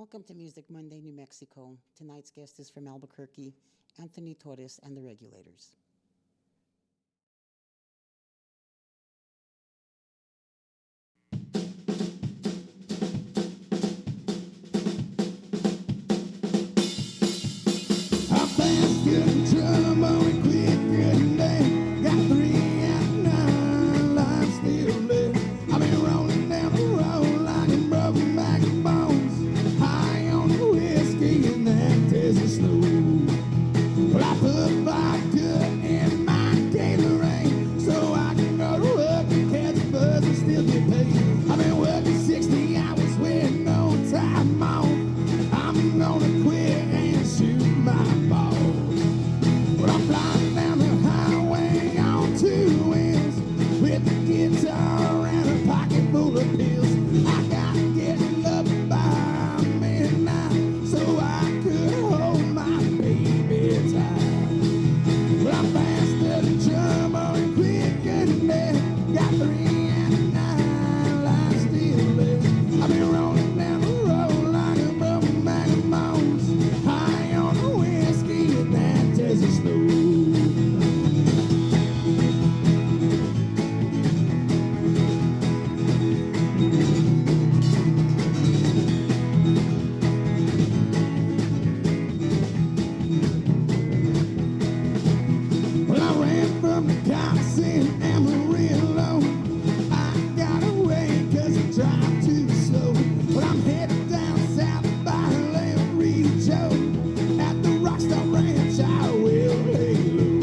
Welcome to Music Monday, New Mexico. Tonight's guest is from Albuquerque, Anthony Torrez and the Regulators. I'm fast, good in trouble, and quick, good and bad. Got 3 out of 9 lives still left. I've been rolling down the road like a broken back and bones. High on the whiskey and that Texas snow. Well, I put vodka in my Gatorade so I can go to work and catch a buzz and still get paid. I've been working 60 hours with no time off. I'm gonna quit and shoot my ball. But I'm flying down the highway on 2 wheels with a guitar and a pocket full of pills. I gotta get up by midnight so I could hold my baby tight. But I'm faster than trouble and quicker than death. Got 3 out of 9 lives still left. I've been rolling down the road like a broken bag of bones. High on the whiskey and that Texas snow. Well, I ran from the cops in Amarillo. I got away 'cause I drive too slow. But I'm headed down south by El Rio. At the Rockstar Ranch, I will lay low.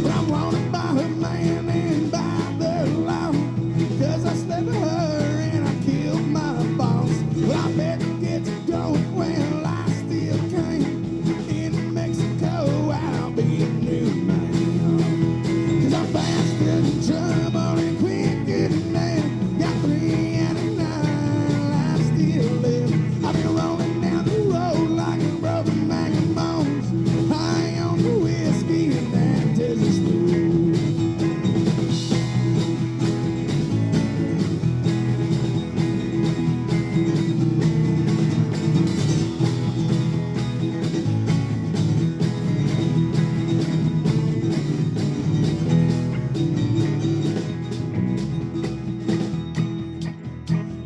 But I'm wanted by her man and by the law 'cause I slept with her and I killed my boss. Well, I better get to go. Well, I still can. In Mexico, I'll be a new man. 'Cause I'm faster than trouble and quicker than that. Got 3 out of 9 lives still left. I've been rolling down the road like a broken bag of bones. High on the whiskey and that Texas snow.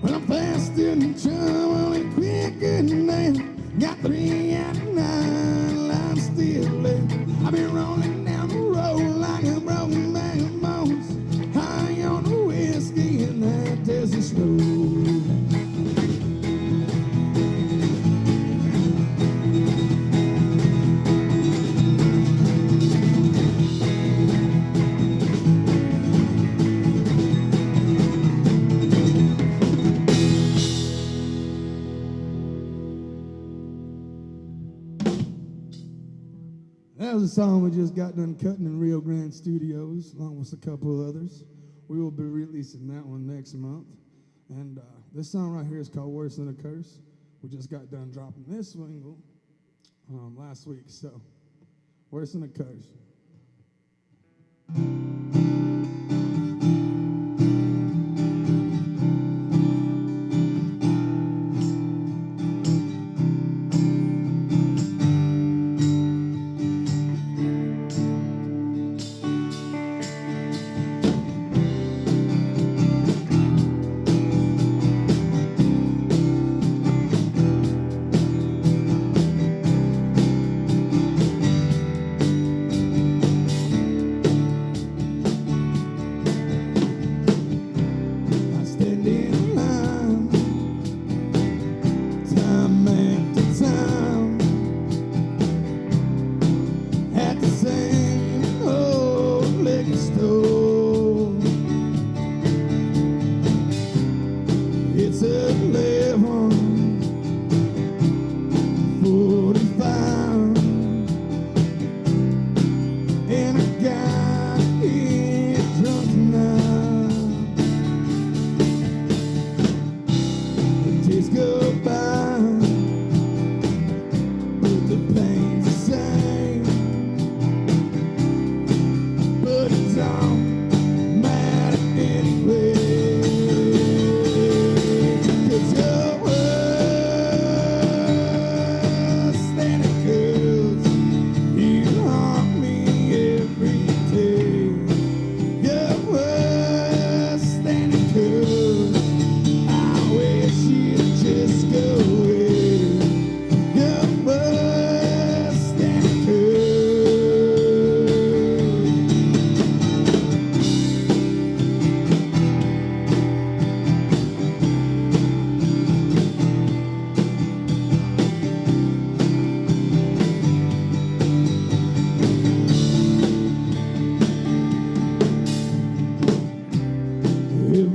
Well, I'm faster than trouble and quicker than that. Got 3 out of 9 lives still left. I've been rolling down the road like a broken bag of bones. High on the whiskey and that Texas snow. That was a song we just got done cutting in Rio Grande Studios, along with a couple of others. We will be releasing that one next month. And this song right here is called Worse Than a Curse. We just got done dropping this single last week, so Worse Than a Curse.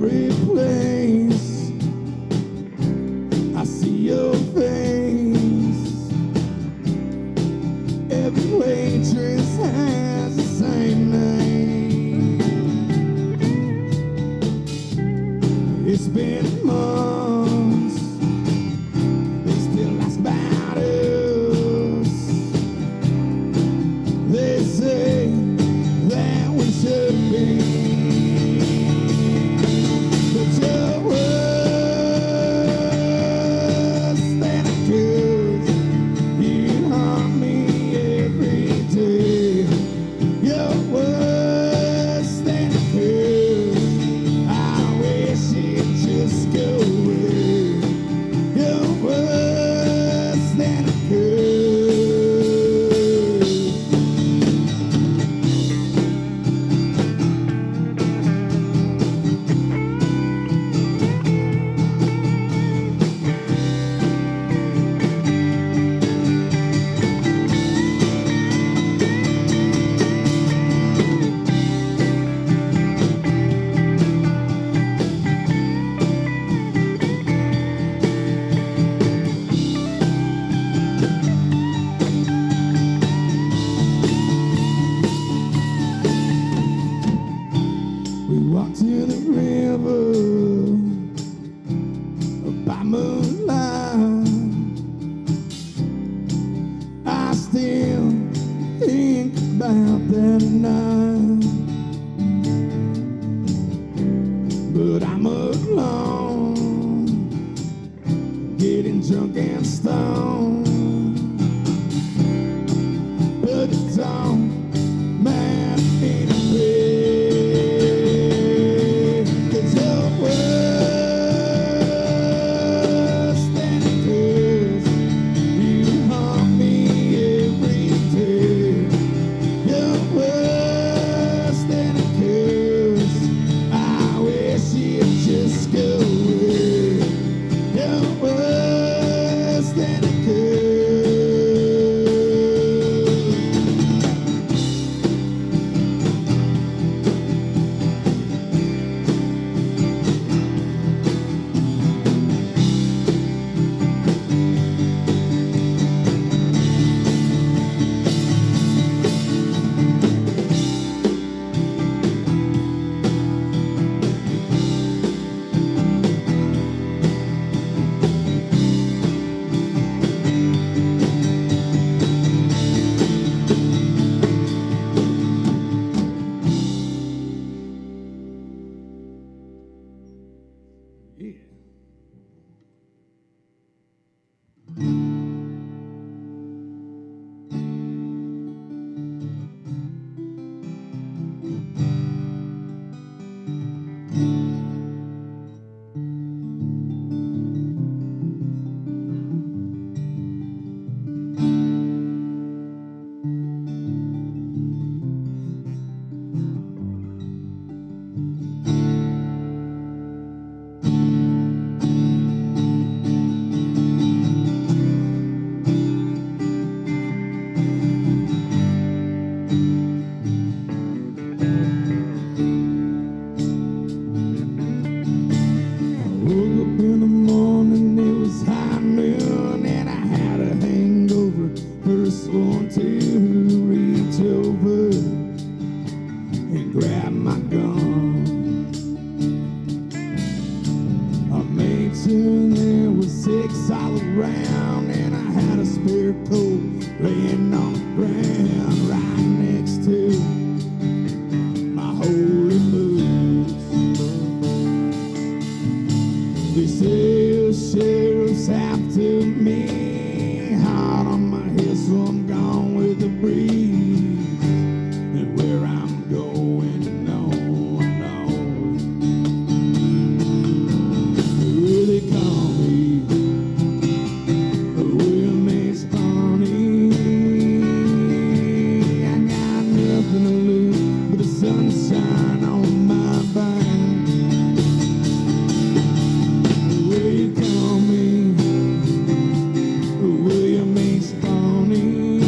every place I see your face. Every waitress has the same name. It's been months, they still ask about us. They say that we should be, but you're worse than I could. You haunt me every day. You're worse than I could. I wish you'd just go away. You're worse than I could. We walked to the river by moonlight. I still think about that night, but I'm alone, getting drunk and stoned. But it don't matter anyway. 'Cause you're worse than it is. You haunt me every day. You're worse than it is. I wish you'd just go away. You're worse than it is. Yeah. Woke up in the morning, it was high noon, and I had a hangover. First one to reach over and grab my gun. I made sure there was 6 all around, and I had a spare coat laying on the ground right next to my holy boots. They say a sheriff's after me, hot on my head, so I'm gone with the breeze. And where I'm going, no one knows. Will they call me William H. Barney? I got nothing to lose but the sunshine on my back. Will you call me William H. Barney?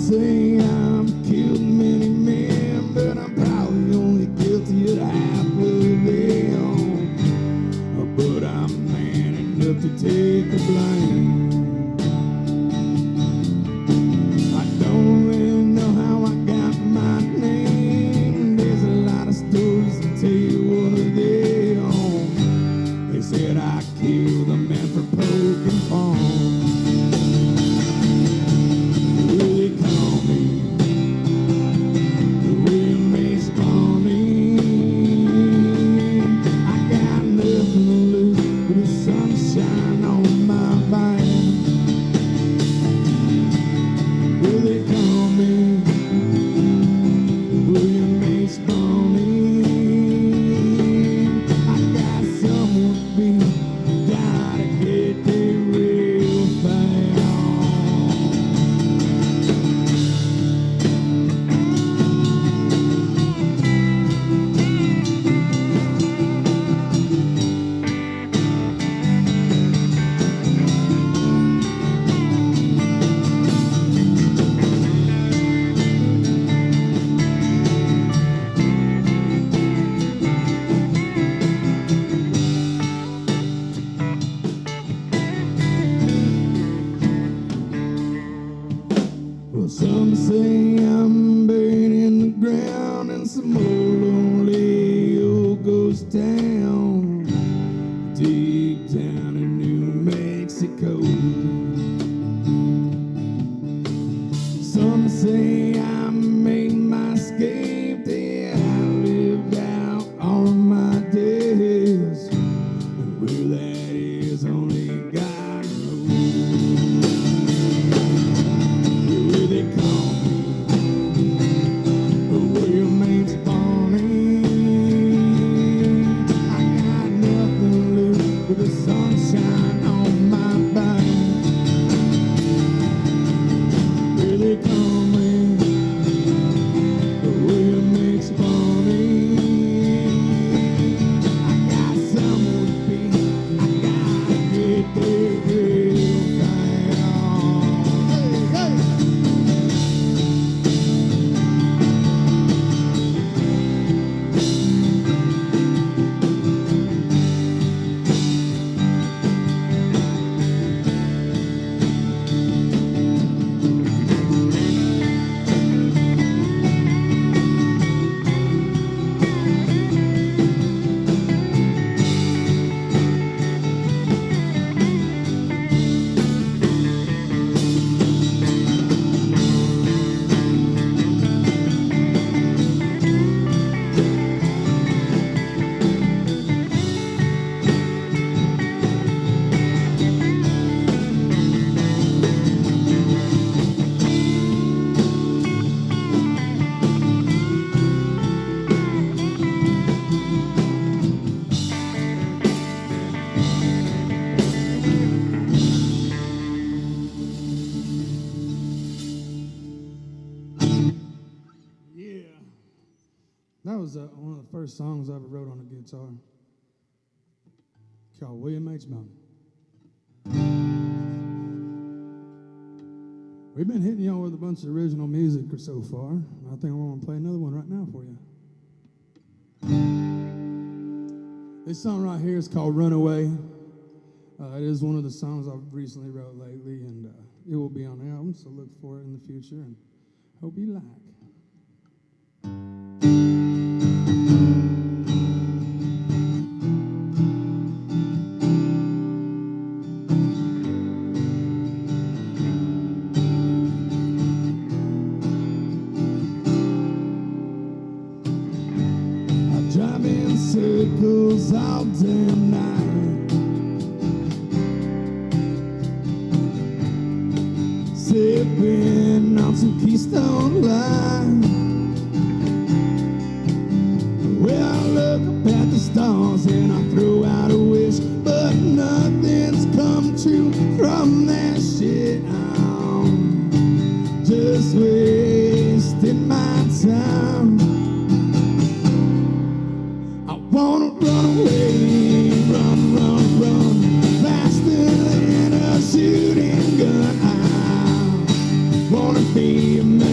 say I'm killed many men, but I'm probably only guilty of half of them. But I'm man enough to take the blame. I don't really know how I got my name. There's a lot of stories to tell one of them. They said I killed a man for poking fun. They call me the real Mace Bonnie. I got nothing to lose but the sunshine on my mind. Will they call me William Mace Bonnie? I got someone to be, gotta get there real fast. Well, some say I'm buried in the ground in some old lonely old ghost town, deep down in New Mexico. Some say I made my escape, that I lived out all of my days, and where that is only God knows. Where they call me the William H. Bonnie. I got nothing to lose but the sunshine on my back. Where they call me the William H. Bonnie. I got somewhere to be, I gotta get there real fast. Hey, hey. Yeah, that was one of the first songs I ever wrote on a guitar, called William H. Bonnie. We've been hitting y'all with a bunch of original music so far. I think I'm going to play another one right now for you. This song right here is called Runaway. It is one of the songs I've recently wrote lately, and it will be on the album, so look for it in the future, and hope you like. I drive in circles all damn night, sipping on some Keystone Light. Well, I look up at the stars and I throw out a wish, but nothing's come true from that shit. I'm just wasting my time. I wanna run away, run, run, run, faster than a shooting gun. I wanna be a man.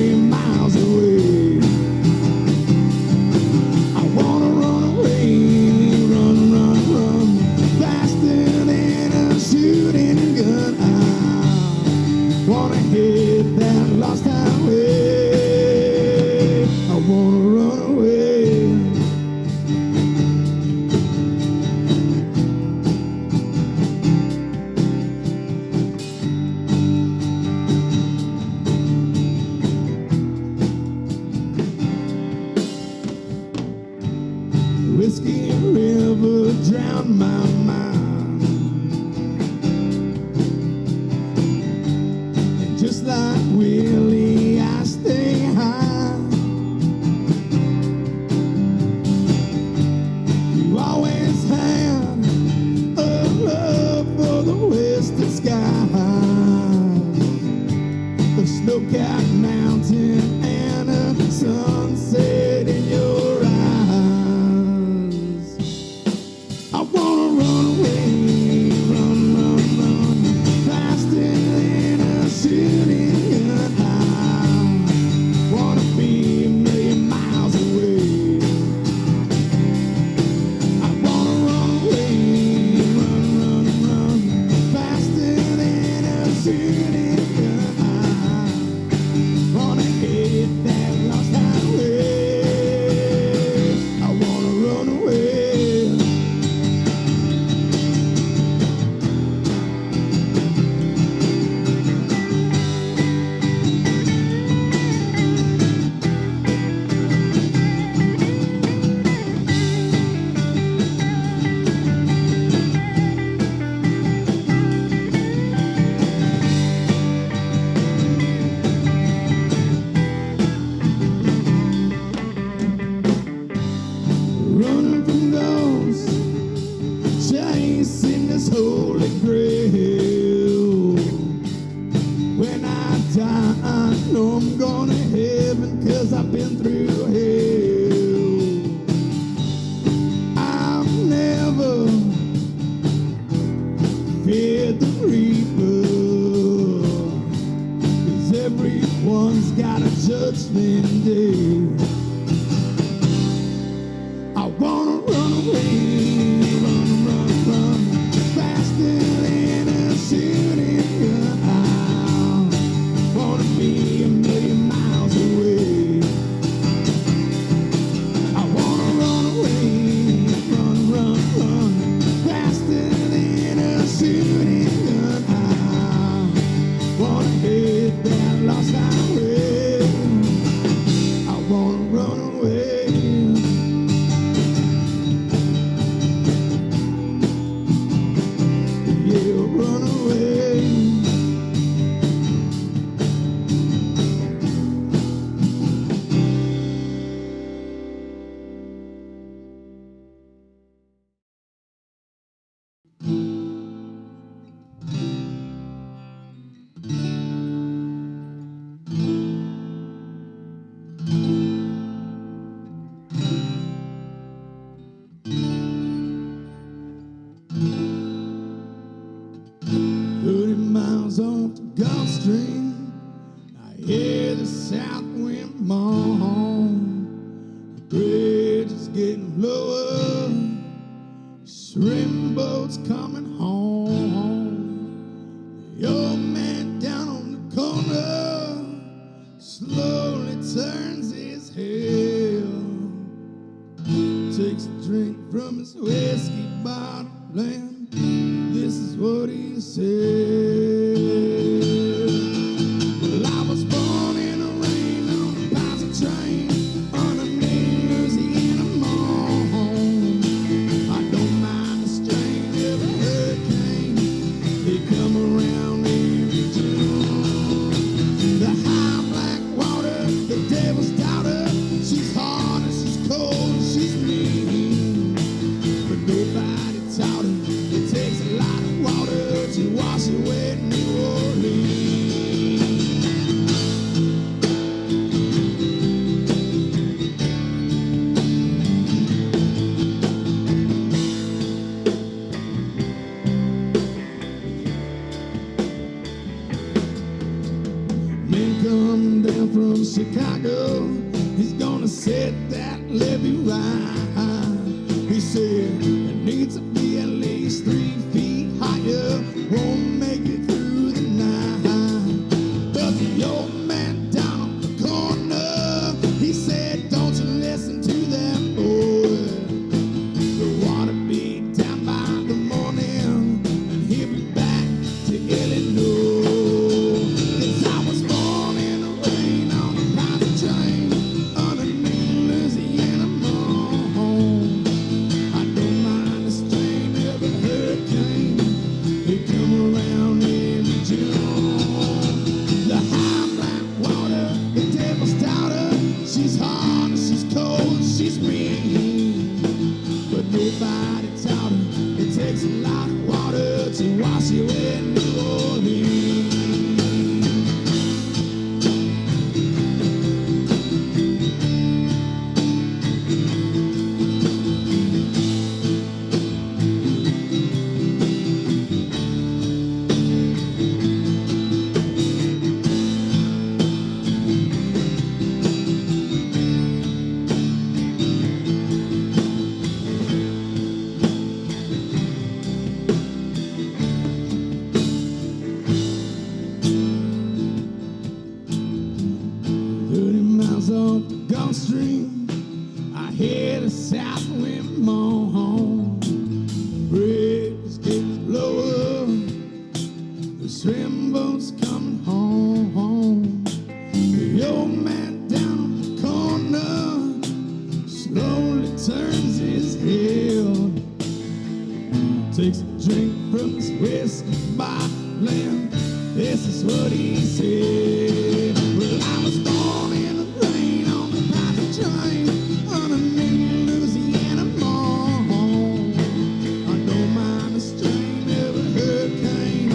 shooting gun. I wanna hit that lost highway. I wanna run away. Running from those chasing this holy grail. When I die, I know I'm going to heaven, 'cause I've been through hell. I've never feared the reaper, 'cause everyone's got a judgment day. I wanna run away, run, run, run, faster than a shooting gun. I wanna be a million miles away. I wanna run away, run, run, run, faster than a shooting gun. I wanna hit that lost highway. I wanna run away. Run away. Miles off the Gulf Stream, I hear the south wind moan. The bridge is getting lower, shrimp boats coming home. The old man down on the corner slowly turns his head, takes a drink from his whiskey bottle, and this is what he said. Well, I was born in the rain on a passing train underneath Louisiana moon. I don't mind the strain of a hurricane, they come around every June. The high black water, the devil's daughter, she's hard and she's cold and she's mean, but nobody taught her it takes a lot of water to wash away New Orleans. Man come down from Chicago, he's gonna set that levee right. He said it needs to be at least 3 feet higher, won't make it through the night. But the old man down on the corner, he said, don't you listen to that boy. The water be down by the morning, and he'll be back to Illinois. 'Cause I was born in the rain on a private train underneath Louisiana moon. I don't mind the strain coming home. The old man down the corner slowly turns his head, takes a drink from his whiskey bottle. This is what he said. Well, I was born in the rain on the Papa train, underneath Louisiana moon. I don't mind the strain of a hurricane.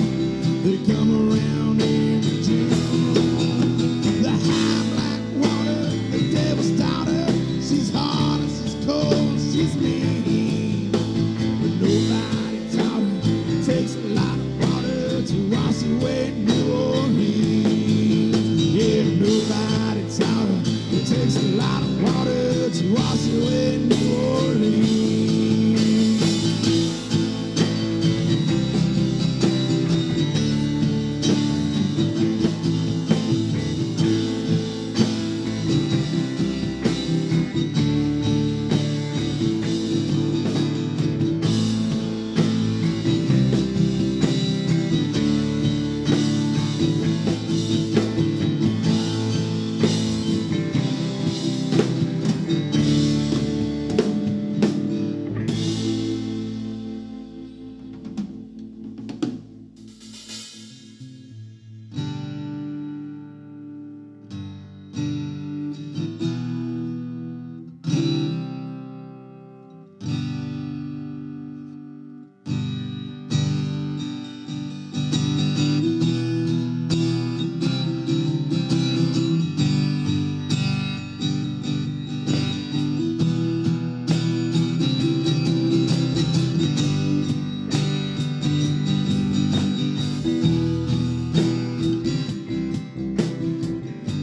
They come around in June. The high black water, the devil's daughter. She's hard and she's cold, she's mean. But nobody taught her. It takes a lot of water to wash away New Orleans. Yeah, nobody taught her. It takes a lot of water to wash away New Orleans.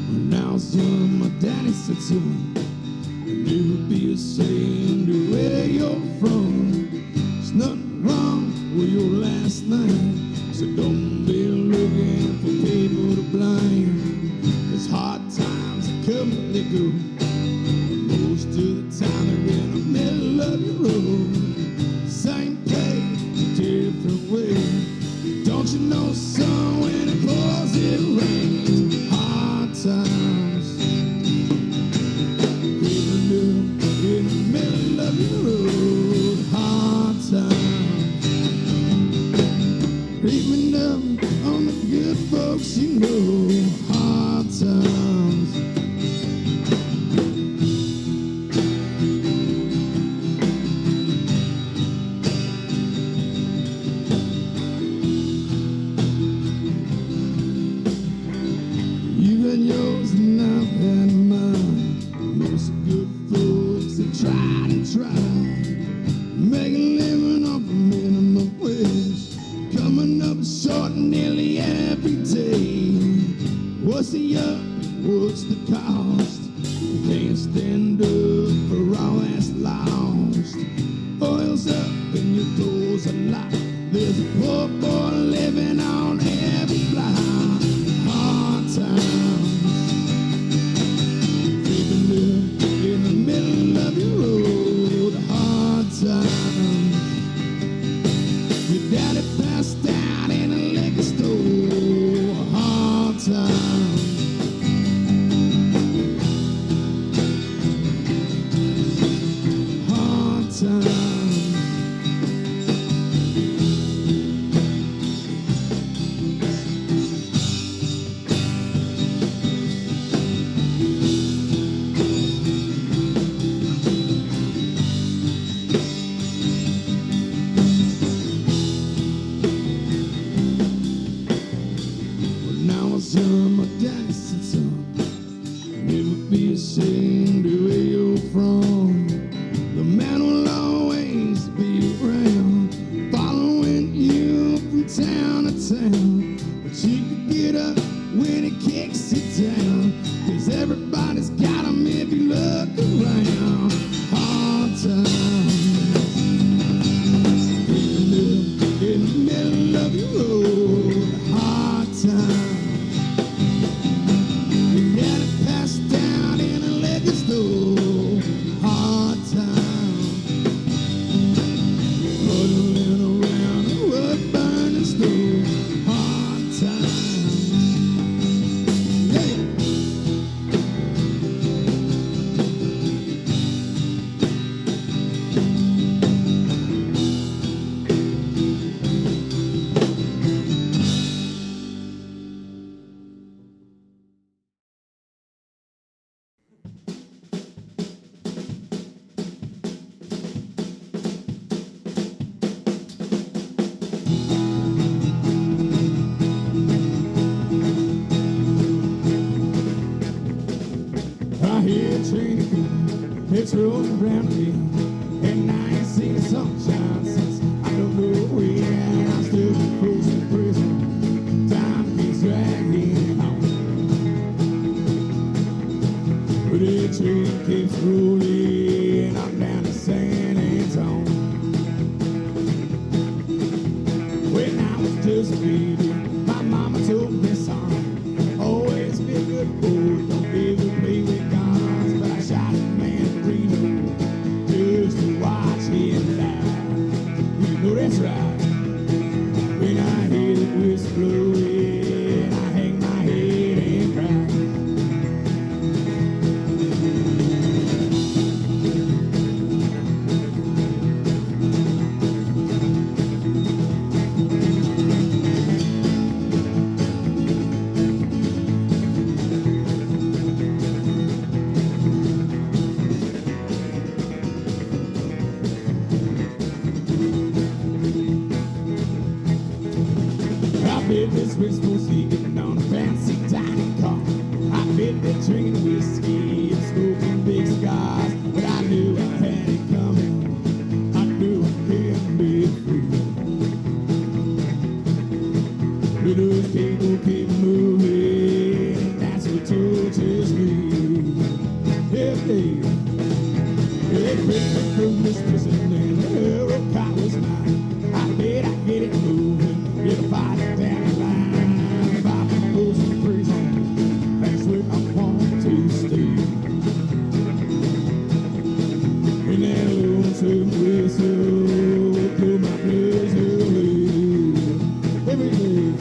When I was young, my daddy said to me, never be ashamed of where you're from. There's nothing wrong with your last name, so don't be looking for people to blame. 'Cause hard times come and they go. Most of the time they're in the middle of the road. Same place, a different way. Don't you know, son, when it pours, it rains. Hard times creeping up in the middle of the road. Hard times creeping up on the good folks you know. Hard times. You got yours and I've had mine. Most good folks that tried and tried, make a living off a minimum wage, coming up short nearly every day. What's the up? What's the cost? Can't stand up for all that's lost. Oil's up and your clothes are locked. There's a poor boy living on every block. Hard times creeping up in the middle of your road. Hard times. Your daddy passed out in a liquor store. Hard times. Hard times. When I was young, my daddy said, son, never be ashamed of where you're from. The man will always be around, following you from town to town. But you can get up when he kicks you down, 'cause everybody's got 'em if you look around. Hard times creeping up in the middle of your road. Hard times. Your daddy passed down in a liquor store. Hard times. Huddling around a wood burning stove. Hard times. It's rolling around me, and I ain't seen the sunshine since I don't know where. I'm still close to prison. Time keeps dragging on, but the train keeps rolling. I'm down to San Antonio. When I was just a baby, my mama told me, son, always be a good boy, don't ever play with guns. But I shot a man in Reno just to watch him die. You know that's right. When I hear the whistle blowing, I hang my head and cry. I bet this was supposed to be getting on a fancy dining car. I bet they're drinking whiskey and smoking big cigars. But I knew I had it coming. I knew I couldn't be free. But those people keep moving, and that's what tortures me. They picked me from this prison and every cop was mine. I bet I get it moving. Get a body down the line. If I can go to prison, that's where I want to stay. And that lonesome whistle will blow my blues away every day.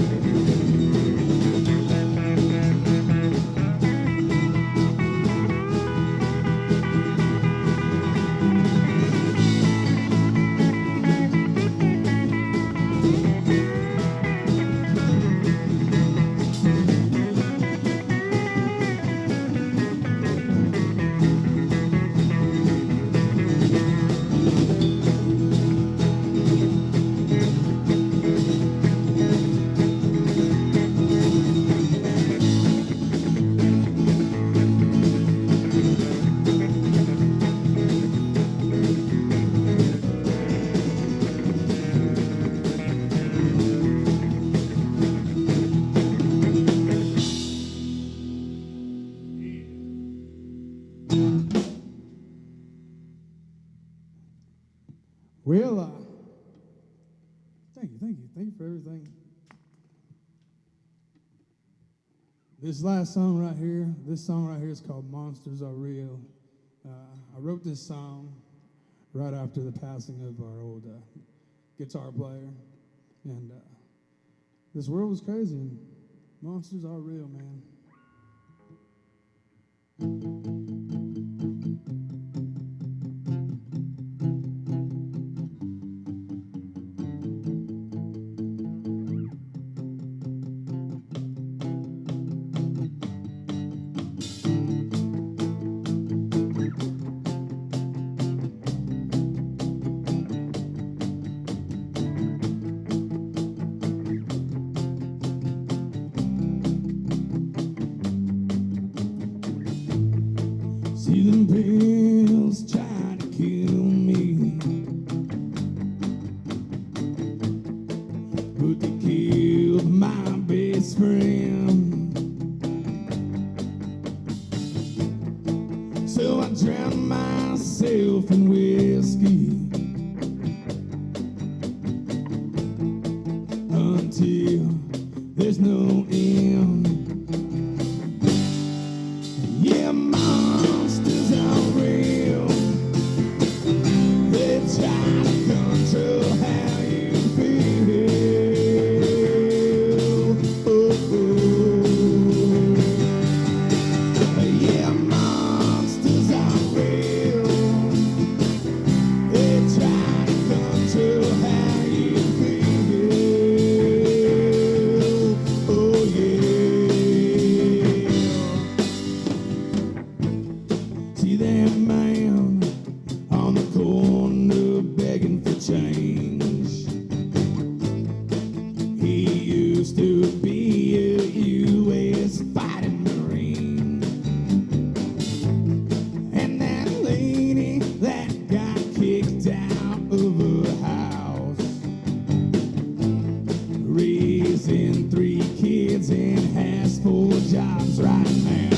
Well, thank you for everything. This last song right here, is called Monsters Are Real. I wrote this song right after the passing of our old guitar player. And this world was crazy, and monsters are real, man. See them pills try to kill me, but they killed my best friend. So I drowned myself in whiskey until there's no end. Yeah, monsters are real. They try to control how you feel. Yeah, monsters are real. for jobs right now.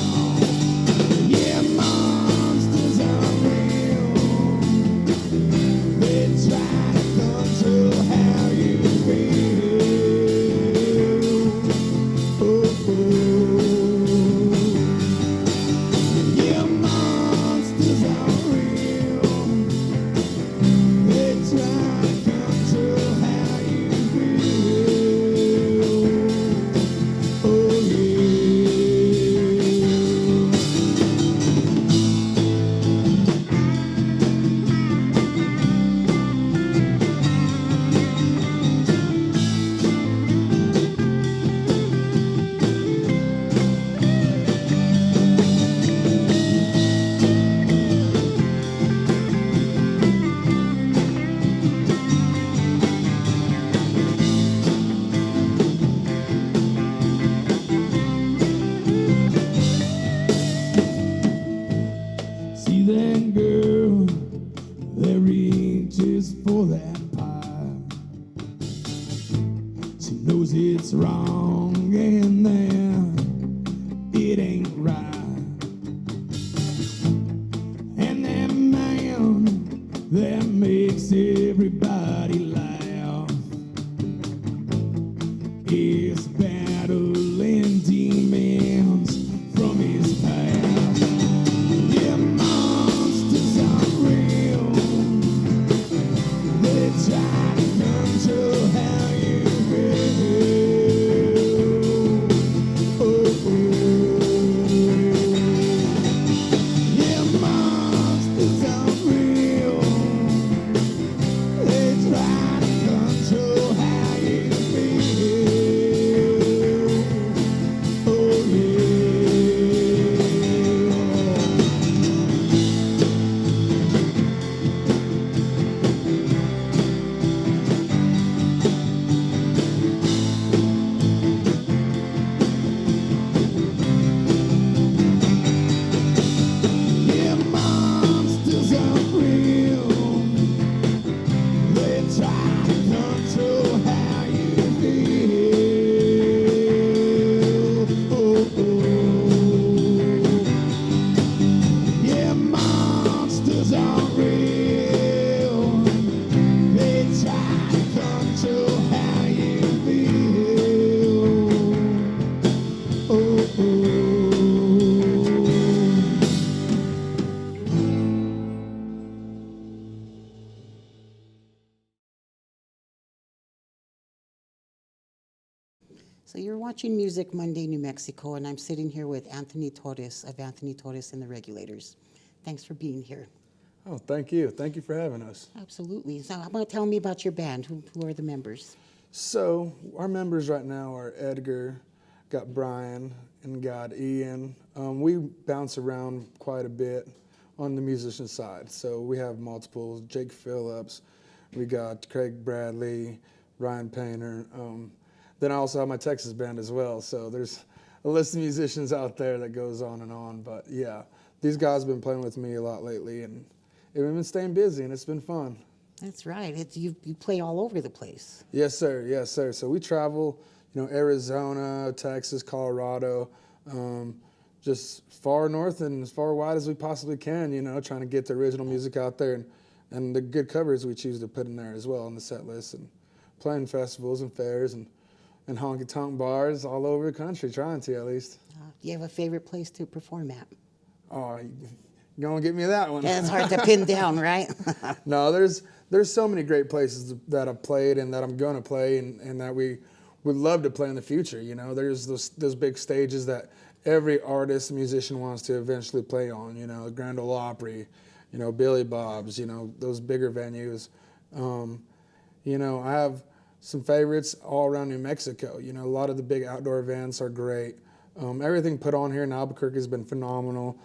Yeah, monsters are real. They try to control how you feel. Oh, yeah, monsters are real. They try to control how you feel. Oh, yeah. See that girl that reaches for that pie. She knows it's wrong and that it ain't right. And that man that makes everybody laugh is battling demons from his past. Yeah, monsters are real. They try to control how you feel. Oh, yeah, monsters are real. They try to control how you feel. Oh, yeah. Yeah, monsters are real. They try to control how you feel. Oh, yeah, monsters are real. They try to control how you feel. Oh. So you're watching Music Monday, New Mexico, and I'm sitting here with Anthony Torres of Anthony Torres and the Regulators. Thanks for being here. Oh, thank you. Thank you for having us. Absolutely. So how about tell me about your band? Who are the members? So, our members right now are Edgar, got Brian, and got Ian. We bounce around quite a bit on the musician side. So, we have multiples, Jake Phillips, we got Craig Bradley, Ryan Painter. Then I also have my Texas band as well. So, there's a list of musicians out there that goes on and on. But yeah, these guys have been playing with me a lot lately, and we've been staying busy, and it's been fun. That's right. You play all over the place. Yes, sir. Yes, sir. So we travel, Arizona, Texas, Colorado, just far north and as far wide as we possibly can, trying to get the original music out there and the good covers we choose to put in there as well on the set list, and playing festivals and fairs and honky-tonk bars all over the country, trying to at least. Do you have a favorite place to perform at? Oh, you're going to get me that one. That's hard to pin down, right? No, there's so many great places that I've played and that I'm going to play and that we would love to play in the future. There's those big stages that every artist, musician wants to eventually play on. Grand Ole Opry, Billy Bob's, those bigger venues. I have some favorites all around New Mexico. A lot of the big outdoor events are great. Everything put on here in Albuquerque has been phenomenal.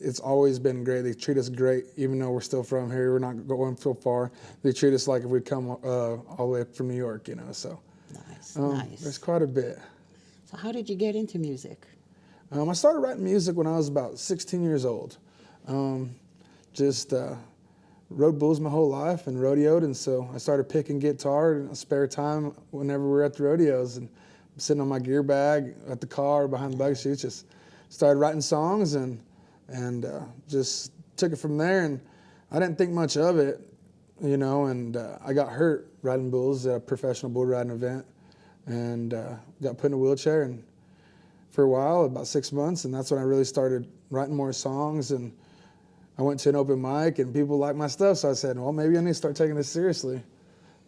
It's always been great. They treat us great, even though we're still from here. We're not going so far. They treat us like if we come all the way up from New York, So Nice. there's quite a bit. So how did you get into music? I started writing music when I was about 16 years old. Just rode bulls my whole life and rodeoed, and so I started picking guitar in spare time whenever we were at the rodeos and sitting on my gear bag at the car behind the bug chutes, just started writing songs and just took it from there. And I didn't think much of it, you know, and I got hurt riding bulls at a professional bull riding event, and got put in a wheelchair and for a while, about 6 months, and that's when I really started writing more songs. And I went to an open mic and people liked my stuff, so I said, well, maybe I need to start taking this seriously.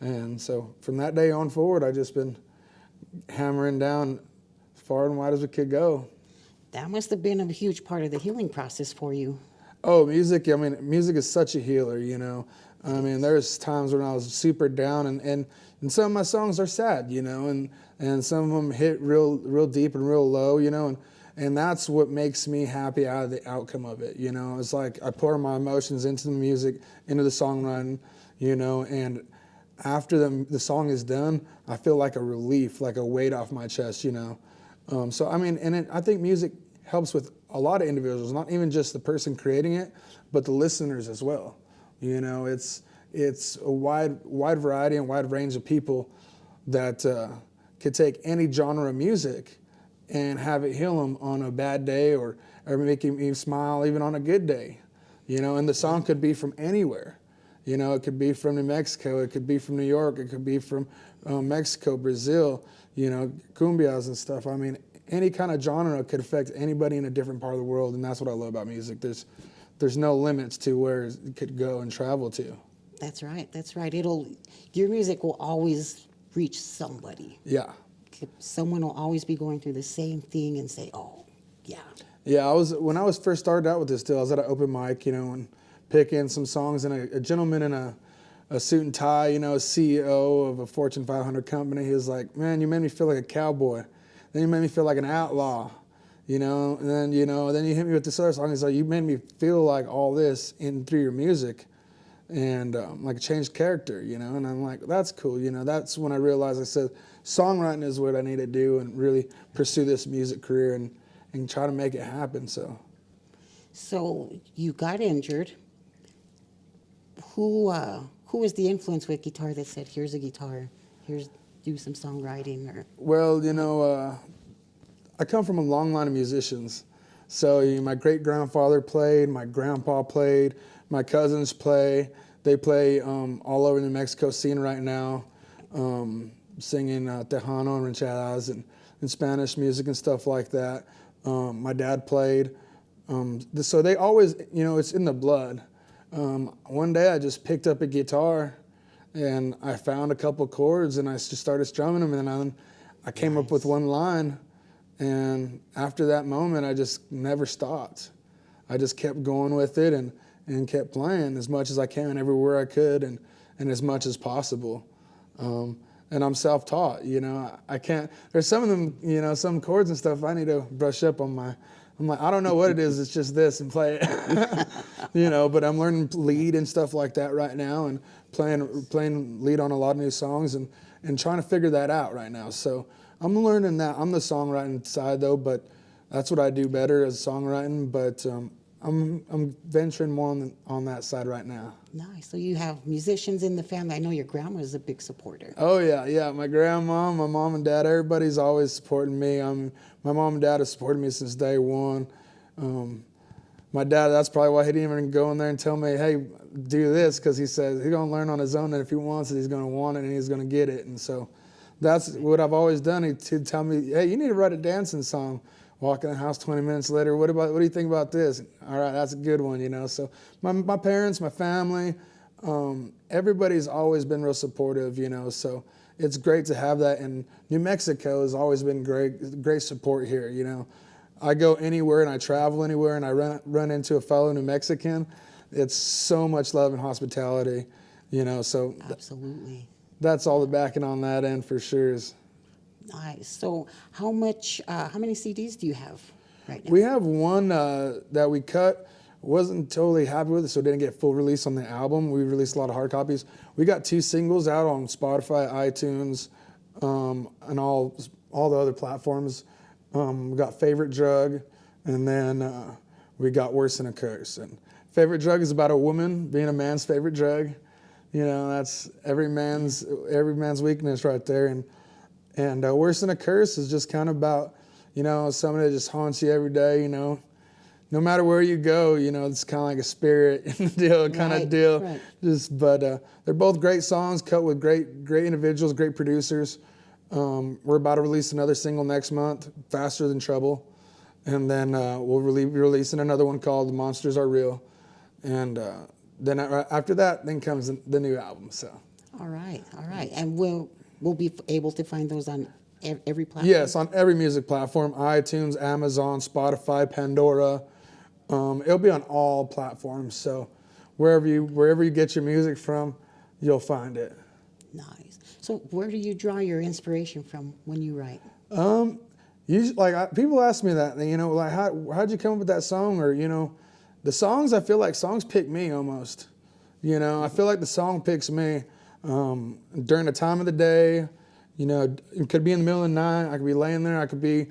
And so from that day on forward, I've just been hammering down as far and wide as we could go. That must have been a huge part of the healing process for you. Oh, music, I mean, music is such a healer, you know. I mean, there's times when I was super down, and some of my songs are sad, you know, and some of them hit real deep and real low, you know, and that's what makes me happy out of the outcome of it, you know. It's like I pour my emotions into the music, into the songwriting, you know, and after the song is done, I feel like a relief, like a weight off my chest, you know. So, I mean, I think music helps with a lot of individuals, not even just the person creating it, but the listeners as well. You know, it's a wide variety and wide range of people that could take any genre of music and have it heal them on a bad day or make him smile even on a good day. You know, and the song could be from anywhere. You know, it could be from New Mexico, it could be from New York, it could be from Mexico, Brazil, you know, cumbias and stuff. I mean, any kind of genre could affect anybody in a different part of the world, and that's what I love about music. There's no limits to where it could go and travel to. That's right. That's right. Your music will always reach somebody. Yeah. Someone will always be going through the same thing and say, "Oh, yeah." Yeah. When I was first started out with this deal, I was at an open mic, you know, and picking some songs, and a gentleman in a suit and tie, you know, a CEO of a Fortune 500 company. He was like, "Man, you made me feel like a cowboy. Then you made me feel like an outlaw." You know, and then you hit me with this other song. He's like, "You made me feel like all this through your music, and like a changed character." You know, and I'm like, "That's cool." You know, that's when I realized, I said, songwriting is what I need to do and really pursue this music career and try to make it happen. So you got injured. Who was the influence with guitar that said, "Here's a guitar, do some songwriting"? Or Well, you know, I come from a long line of musicians. So my great-grandfather played, my grandpa played, my cousins play. They play all over the New Mexico scene right now, singing Tejano and rancheras and Spanish music and stuff like that. My dad played. So they always, you know, it's in the blood. One day I just picked up a guitar and I found a couple chords and I just started strumming them, and then I came up with one line. And after that moment, I just never stopped. I just kept going with it and kept playing as much as I can, everywhere I could, and as much as possible. And I'm self-taught, you know. I can't, there's some of them, you know, some chords and stuff I need to brush up on I'm like, I don't know what it is, it's just this, and play it. You know, but I'm learning lead and stuff like that right now, and playing lead on a lot of new songs and trying to figure that out right now. So I'm learning that. I'm the songwriting side though, but that's what I do better, as songwriting. But I'm venturing more on that side right now. Nice. So you have musicians in the family. I know your grandma is a big supporter. Oh yeah. My grandma, my mom and dad, everybody's always supporting me. My mom and dad have supported me since day one. My dad, that's probably why he didn't even go in there and tell me, "Hey, do this," because he says he's gonna learn on his own, and if he wants it, he's gonna want it, and he's gonna get it. And so that's what I've always done. He'd tell me, "Hey, you need to write a dancing song." Walk in the house 20 minutes later, what do you think about this? All right, that's a good one, you know. So my parents, my family, everybody's always been real supportive, you know. So it's great to have that. And New Mexico has always been great support here, you know. I go anywhere and I travel anywhere and I run into a fellow New Mexican. It's so much love and hospitality, you know. So Absolutely. That's all the backing on that end for sure. Nice. So how many CDs do you have right now? We have one that we cut. Wasn't totally happy with it, so it didn't get full release on the album. We released a lot of hard copies. We got 2 singles out on Spotify, iTunes, and all the other platforms. We got Favorite Drug, and then we got Worse Than a Curse. And Favorite Drug is about a woman being a man's favorite drug. You know, that's every man's weakness right there. And And Worse Than a Curse is just kind of about, somebody that just haunts you every day, no matter where you go, it's kind of like a spirit deal, kind of deal. Right. But they're both great songs, cut with great individuals, great producers. We're about to release another single next month, Faster Than Trouble. And then we'll be releasing another one called The Monsters Are Real. And then after that, then comes the new album. So. All right. And we'll be able to find those on every platform? Yes, on every music platform, iTunes, Amazon, Spotify, Pandora. It'll be on all platforms. So wherever you get your music from, you'll find it. Nice. So where do you draw your inspiration from when you write? People ask me that, how'd you come up with that song? Or, the songs, I feel like songs pick me almost. I feel like the song picks me during the time of the day. It could be in the middle of the night. I could be laying there. I could be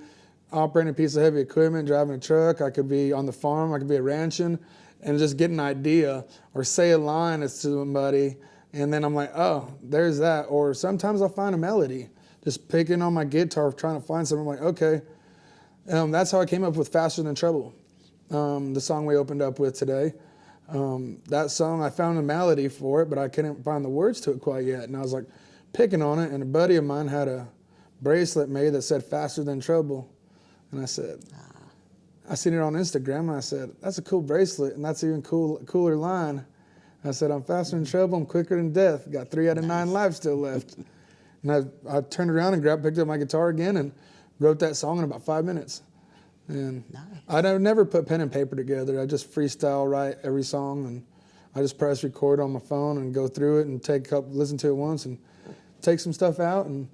operating a piece of heavy equipment, driving a truck. I could be on the farm. I could be ranching and just get an idea or say a line to somebody. And then I'm like, oh, there's that. Or sometimes I'll find a melody, just picking on my guitar, trying to find something. I'm like, okay. That's how I came up with Faster Than Trouble, the song we opened up with today. That song, I found a melody for it, but I couldn't find the words to it quite yet. And I was like picking on it, and a buddy of mine had a bracelet made that said Faster Than Trouble. And I said, I seen it on Instagram, and I said, that's a cool bracelet, and that's even cooler line. I said, I'm faster than trouble, I'm quicker than death. Got 3 out of 9 lives still left. And I turned around and picked up my guitar again and wrote that song in about 5 minutes. And I never put pen and paper together. I just freestyle write every song, and I just press record on my phone and go through it and listen to it once and take some stuff out and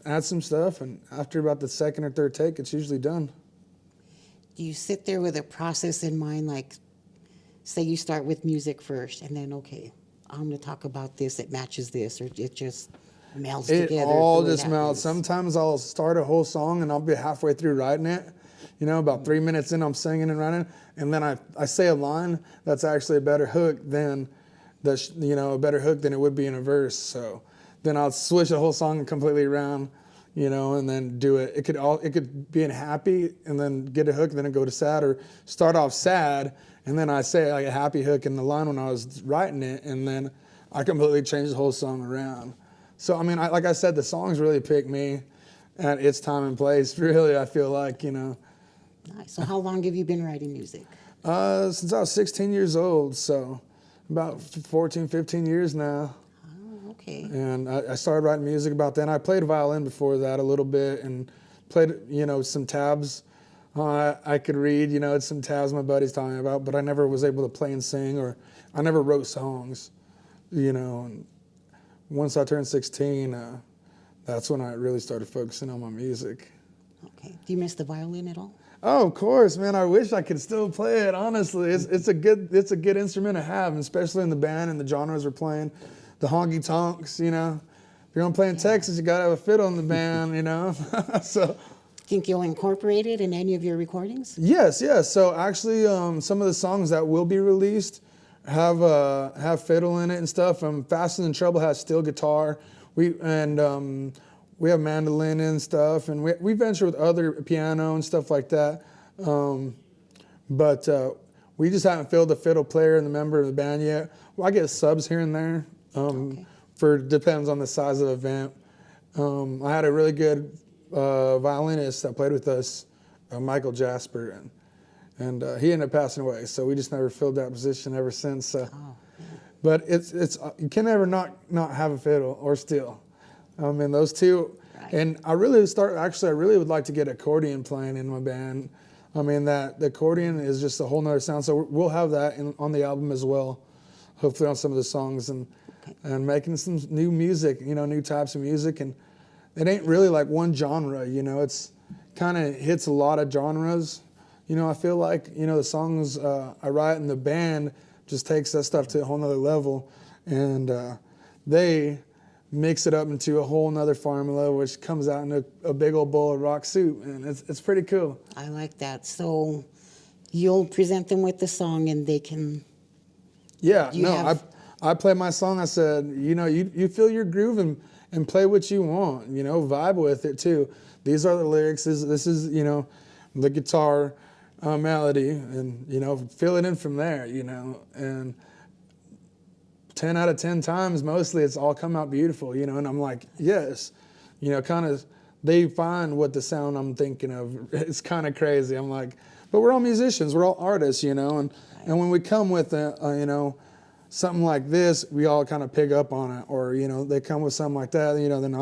add some stuff. And after about the second or third take, it's usually done. Do you sit there with a process in mind, like, say you start with music first, and then, okay, I'm going to talk about this, it matches this, or it just melds together? It all just melds. Sometimes I'll start a whole song, and I'll be halfway through writing it. About 3 minutes in, I'm singing and running, and then I say a line that's actually a better hook than it would be in a verse. So then I'll switch the whole song completely around, and then do it. It could be in happy and then get a hook, then it go to sad, or start off sad and then I say like a happy hook in the line when I was writing it, and then I completely change the whole song around. So I mean, like I said, the songs really pick me at its time and place. Really, I feel like. Nice. So how long have you been writing music? Since I was 16 years old, so about 14, 15 years now. Oh, okay. And I started writing music about then. I played violin before that a little bit and played, some tabs. I could read, it's some tabs my buddy's talking about, but I never was able to play and sing, or I never wrote songs, And once I turned 16, that's when I really started focusing on my music. Okay. Do you miss the violin at all? Oh, of course, man. I wish I could still play it. Honestly, it's a good instrument to have, especially in the band and the genres we're playing, the honky tonks. If you're gonna play in Texas, you gotta have a fiddle in the band. So. Think you'll incorporate it in any of your recordings? Yes. So actually, some of the songs that will be released have fiddle in it and stuff. Faster Than Trouble has steel guitar. We have mandolin and stuff, and we venture with other piano and stuff like that. But we just haven't filled the fiddle player and the member of the band yet. Well, I get subs here and there. Depends on the size of the event. I had a really good violinist that played with us, Michael Jasper, and he ended up passing away. So we just never filled that position ever since. But it's you can never not have a fiddle or steel. Those two. Right. And I really would like to get accordion playing in my band. The accordion is just a whole nother sound. So we'll have that on the album as well, hopefully on some of the songs, and making some new music, new types of music. And it ain't really like one genre, it's kind of hits a lot of genres. I feel like, the songs I write in the band just takes that stuff to a whole nother level. And they mix it up into a whole nother formula, which comes out in a big old bowl of rock soup, and it's pretty cool. I like that. So you'll present them with the song, and they can. Yeah. I play my song. I said, you feel your groove, and play what you want, you know, vibe with it too. These are the lyrics, this is, you know, the guitar melody, and, you know, fill it in from there, you know, and 10 out of 10 times, mostly it's all come out beautiful, you know, and I'm like, yes, you know, kind of, they find what the sound I'm thinking of. It's kind of crazy. I'm like, but we're all musicians, we're all artists, you know, and when we come with you know, something like this, we all kind of pick up on it, or, you know, they come with something like that, you know, then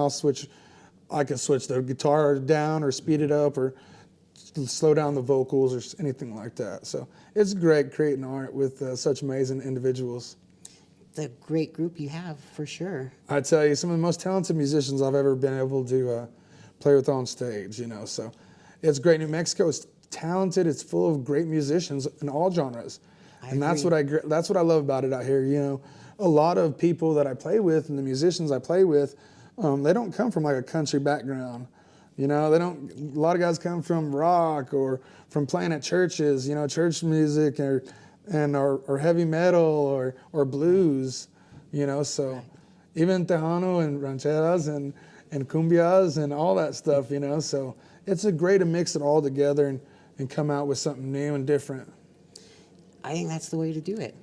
I can switch the guitar down or speed it up or slow down the vocals or anything like that. So it's great creating art with such amazing individuals. The great group you have, for sure. I tell you, some of the most talented musicians I've ever been able to play with on stage, you know, so it's great. New Mexico is talented. It's full of great musicians in all genres. And that's what I love about it out here. You know, a lot of people that I play with and the musicians I play with, they don't come from like a country background. You know, a lot of guys come from rock or from playing at churches, you know, church music or heavy metal or blues, you know, so even Tejano and rancheras and cumbias and all that stuff, you know, so it's a great to mix it all together and come out with something new and different. I think that's the way to do it.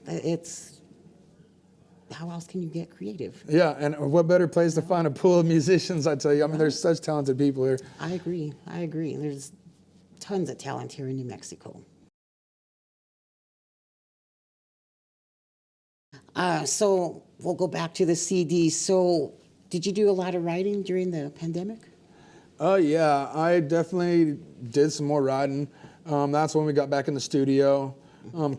How else can you get creative? Yeah, and what better place to find a pool of musicians, I tell you. I mean, there's such talented people here. I agree. There's tons of talent here in New Mexico. So we'll go back to the CD. So did you do a lot of writing during the pandemic? Oh, yeah, I definitely did some more writing. That's when we got back in the studio,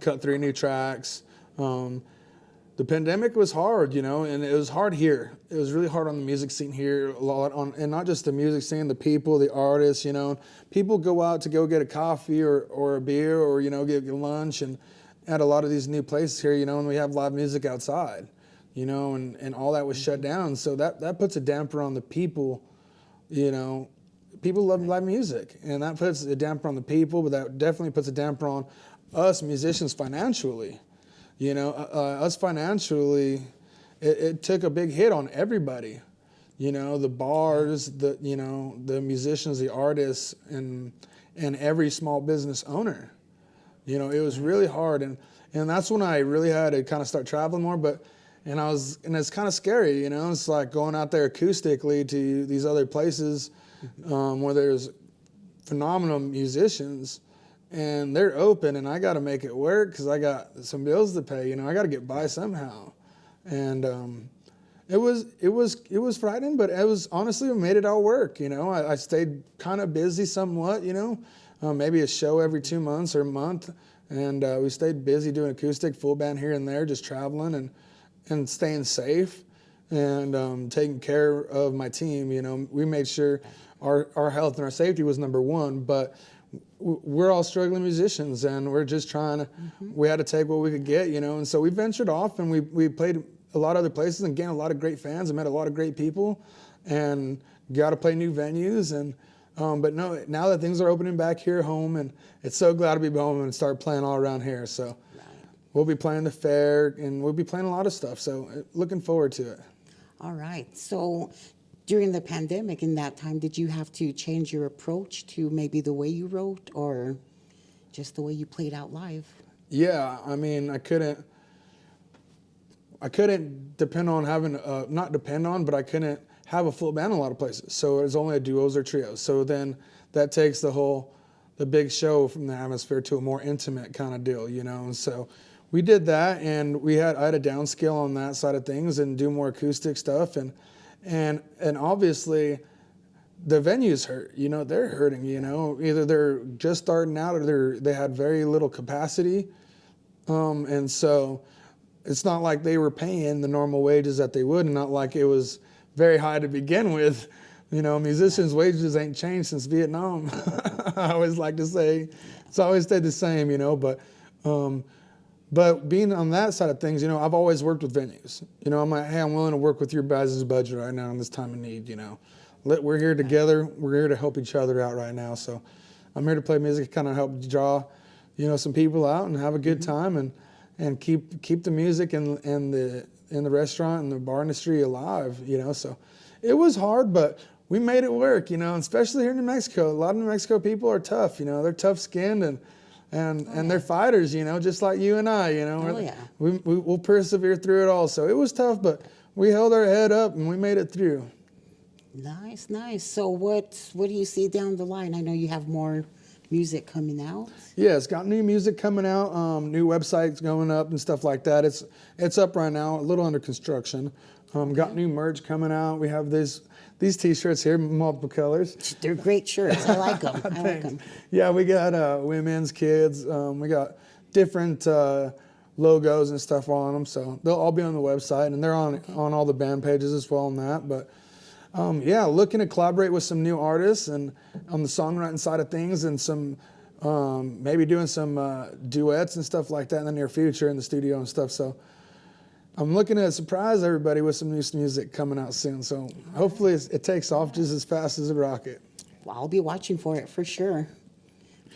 cut 3 new tracks. The pandemic was hard, you know, and it was hard here. It was really hard on the music scene here, and not just the music scene, the people, the artists, you know. People go out to go get a coffee or a beer or, you know, get lunch, and at a lot of these new places here, you know, and we have live music outside, you know, and all that was shut down. So that puts a damper on the people, you know. People love live music, and that puts a damper on the people, but that definitely puts a damper on us musicians financially. You know, us financially, it took a big hit on everybody. You know, the bars, the musicians, the artists, and every small business owner. You know, it was really hard, and that's when I really had to kind of start traveling more. And it's kind of scary. You know, it's like going out there acoustically to these other places where there's phenomenal musicians. And they're open, and I got to make it work because I got some bills to pay. You know, I got to get by somehow. And it was frightening, but it was honestly, we made it all work. You know, I stayed kind of busy somewhat. You know, maybe a show every 2 months or a month, and we stayed busy doing acoustic, full band here and there, just traveling and staying safe and taking care of my team. You know, we made sure our health and our safety was number one, but we're all struggling musicians, and we're just trying to, we had to take what we could get, you know, and so we ventured off, and we played a lot of other places and gained a lot of great fans and met a lot of great people and got to play new venues. And but no, now that things are opening back here home, and it's so glad to be home and start playing all around here. So we'll be playing the fair, and we'll be playing a lot of stuff, so looking forward to it. All right. So during the pandemic, in that time, did you have to change your approach to maybe the way you wrote or just the way you played out live? Yeah, I mean, I couldn't depend on having, not depend on, but I couldn't have a full band in a lot of places. So it was only a duos or trios. So then that takes the big show from the atmosphere to a more intimate kind of deal, you know. And so we did that, and I had a downscale on that side of things and do more acoustic stuff. And obviously, the venues hurt. You know, they're hurting. You know, either they're just starting out or they had very little capacity, and so it's not like they were paying the normal wages that they would, and not like it was very high to begin with. You know, musicians' wages ain't changed since Vietnam. I always like to say it's always stayed the same. You know, But being on that side of things, you know, I've always worked with venues. You know, I'm like, hey, I'm willing to work with your guys' budget right now in this time of need, you know. We're here together. We're here to help each other out right now. So I'm here to play music, kind of help draw, you know, some people out and have a good time and keep the music and the restaurant and the bar industry alive, you know. So it was hard, but we made it work, you know, and especially here in New Mexico. A lot of New Mexico people are tough, you know, they're tough-skinned and they're fighters, you know, just like you and I, you know. Oh, yeah. We'll persevere through it all. So it was tough, but we held our head up and we made it through. Nice, nice. So what do you see down the line? I know you have more music coming out. Yeah, it's got new music coming out, new websites going up and stuff like that. It's up right now, a little under construction. Got new merch coming out. We have these T-shirts here, multiple colors. They're great shirts. I like them. I like them. Yeah, we got women's, kids. We got different logos and stuff on them. So they'll all be on the website, and they're on all the band pages as well on that. But yeah, looking to collaborate with some new artists and on the songwriting side of things, and some maybe doing some duets and stuff like that in the near future in the studio and stuff. So I'm looking to surprise everybody with some new music coming out soon. So hopefully it takes off just as fast as a rocket. Well, I'll be watching for it for sure.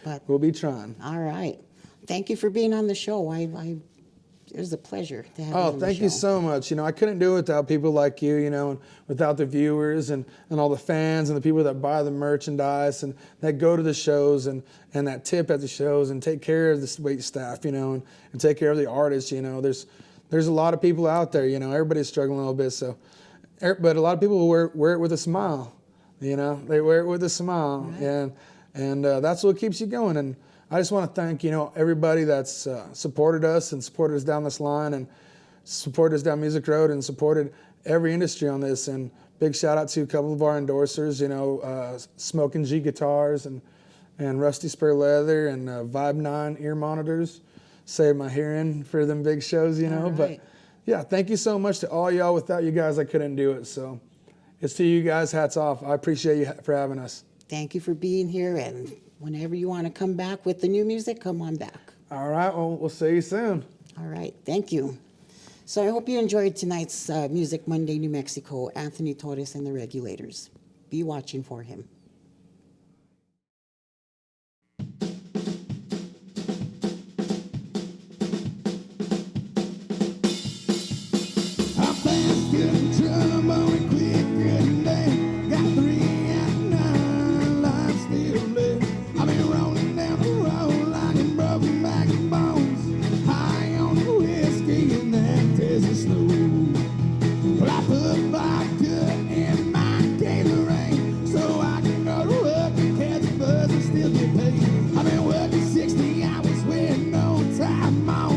But We'll be trying. all right. Thank you for being on the show. It was a pleasure to have you on the Thank you show. so much. You know, I couldn't do it without people like you, you know, and without the viewers and all the fans and the people that buy the merchandise and that go to the shows and that tip at the shows and take care of the wait staff, you know, and take care of the artists, you know. There's a lot of people out there, you know, everybody's struggling a little bit. So, but a lot of people wear it with a smile, you know, they wear it with a smile. Right. And that's what keeps you going. And I just want to thank, you know, everybody that's supported us and supported us down this line and supported us down Music Road and supported every industry on this. And big shout out to a couple of our endorsers, you know, Smoking G Guitars and Rusty Spur Leather and Vibe 9 ear monitors. Save my hearing for them big shows, you know. Right. But yeah, thank you so much to all y'all. Without you guys, I couldn't do it. So it's to you guys, hats off. I appreciate you for having us. Thank you for being here. And whenever you want to come back with the new music, come on back. All right, well, we'll see you soon. All right. Thank you. So I hope you enjoyed tonight's Music Monday, New Mexico, Anthony Torrez and the Regulators. Be watching for him. I'm fast, good and trouble, and quick, good and dead. Got 3 out of 9 lives still left. I've been rolling down the road like a broken back and bones. High on the whiskey and that Texas snow. Well, I put vodka in my Gatorade so I can go to work and catch a buzz and still get paid. I've been working 60 hours with no time off.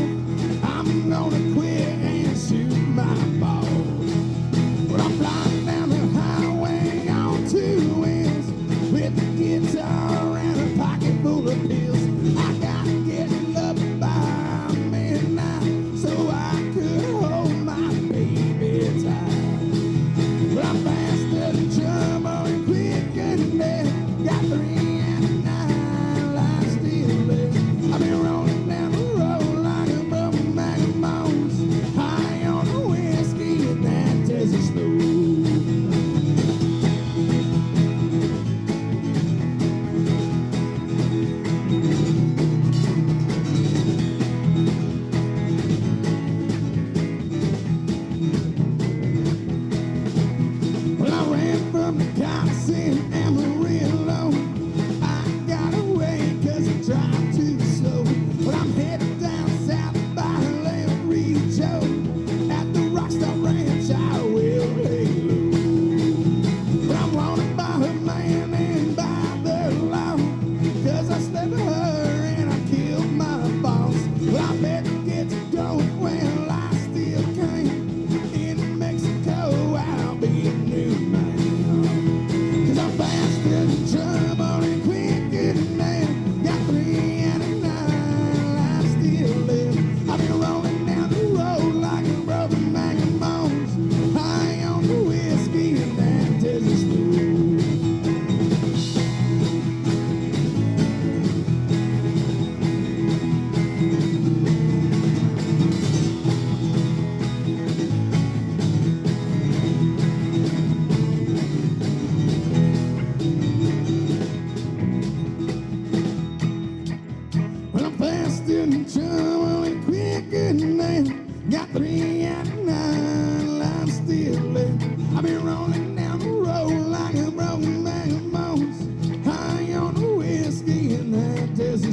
I'm gonna quit and shoot my ball. But I'm flying down the highway on 2 wheels with a guitar and a pocket full of pills. I gotta get up by midnight so I could hold my baby tight. But I'm faster than trouble and quicker than death. Got 3 out of 9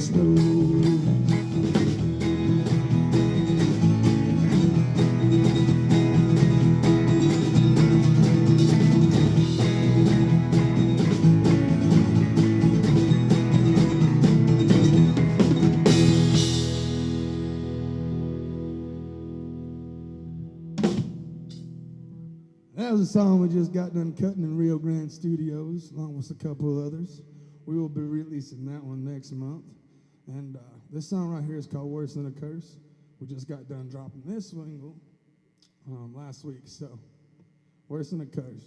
slow. That was a song we just got done cutting in Rio Grande Studios, along with a couple of others. We will be releasing that one next month. And this song right here is called Worse Than a Curse. We just got done dropping this single last week, so Worse Than a Curse.